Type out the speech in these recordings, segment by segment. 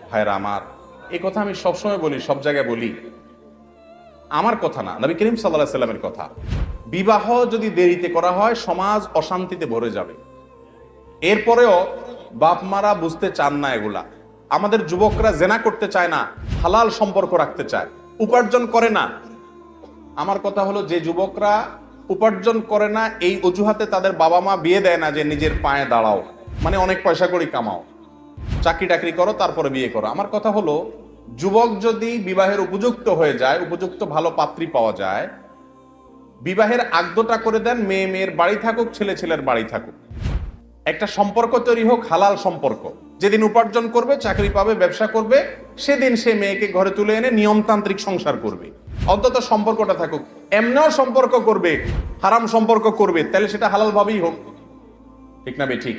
ভাইরা আমার, এই কথা আমি সবসময় বলি, সব জায়গায় বলি, আমার কথা না, নবী করিম সাল্লাল্লাহু আলাইহি সাল্লামের কথা। বিবাহ যদি দেরিতে করা হয় সমাজ অশান্তিতে ভরে যাবে। এরপরেও বাপ মারা বুঝতে চান না এগুলা। আমাদের যুবকরা জেনা করতে চায় না, হালাল সম্পর্ক রাখতে চায়, উপার্জন করে না। আমার কথা হলো, যে যুবকরা উপার্জন করে না এই অজুহাতে তাদের বাবা মা বিয়ে দেয় না যে নিজের পায়ে দাঁড়াও, মানে অনেক পয়সা করে কামাও, চাকরি টাকরি করো তারপরে বিয়ে করো। আমার কথা হলো, যুবক যদি বিবাহের উপযুক্ত হয়ে যায়, উপযুক্ত ভালো পাত্রী পাওয়া যায়, বিবাহের আগদটা করে দেন, মেয়ে মেয়ের বাড়ি থাকুক, ছেলে ছেলের বাড়ি থাকুক, একটা সম্পর্ক তৈরি হোক, হালাল সম্পর্ক। যেদিন উপার্জন করবে, চাকরি পাবে, ব্যবসা করবে, সেদিন সে মেয়েকে ঘরে তুলে এনে নিয়মতান্ত্রিক সংসার করবে, অন্তত সম্পর্কটা থাকুক। এমনিও সম্পর্ক করবে, হারাম সম্পর্ক করবে, তাহলে সেটা হালাল ভাবেই হোক, ঠিক না বে ঠিক?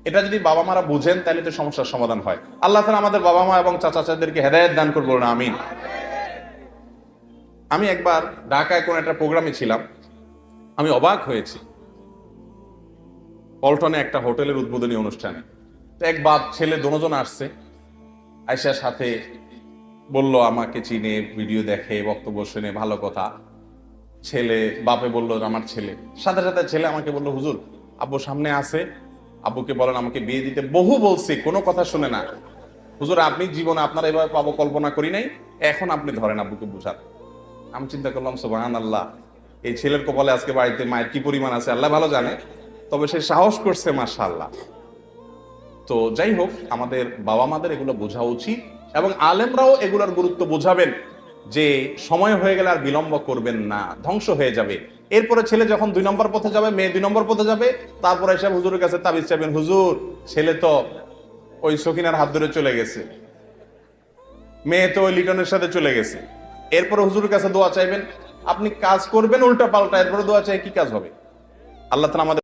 এটা যদি বাবা মারা বুঝেন তাহলে তো সমস্যার সমাধান হয়। আল্লাহ তাআলা আমাদের বাবা মা এবং চাচা চাচাদেরকে হেদায়েত দান করবো না, আমিন। আমি একবার ঢাকায় কোন একটা প্রোগ্রামে ছিলাম, আমি অবাক হয়েছি। পল্টনে একটা হোটেলের উদ্বোধনী অনুষ্ঠানে তো এক বাপ ছেলে দুজন আসছে, আয়সার সাথে বলল আমাকে চিনে, ভিডিও দেখে, বক্তব্য শুনে, ভালো কথা। ছেলে বাপে বলল আমার ছেলে, সাথে সাথে ছেলে আমাকে বলল, হুজুর আব্বু সামনে আছে, আব্বুকে বলেন আমাকে বিয়ে দিতে। বহু বলছি, কোনো কথা শুনে না। হুজুর আপনি জীবনে আপনার এভাবে পাবো কল্পনা করি নাই, এখন আপনি ধরেন আব্বুকে বুঝান। আমি চিন্তা করলাম, সুবহানাল্লাহ, এই ছেলের কপালে আজকে বাড়িতে মায়ের কি পরিমাণ আছে আল্লাহ ভালো জানে, তবে সে সাহস করছে, মাশাআল্লাহ। তো যাই হোক, আমাদের বাবা মাদের এগুলো বোঝা উচিত এবং আলেমরাও এগুলোর গুরুত্ব বোঝাবেন যে সময় হয়ে গেলে আর বিলম্ব করবেন না, ধ্বংস হয়ে যাবে। এরপরে ছেলে যখন 2 নম্বর পথে যাবে, মেয়ে 2 নম্বর পথে যাবে, তারপরে এসে হুজুরের কাছে তাবিজ চাইবেন, হুজুর ছেলে তো ওই সকিনার হাত ধরে চলে গেছে, মেয়ে তো ওই লিটনের সাথে চলে গেছে। এরপরে হুজুরের কাছে দোয়া চাইবেন, আপনি কাজ করবেন উল্টা পাল্টা, এরপরে দোয়া চাই কি কাজ হবে? আল্লাহ তাআলা আমাদের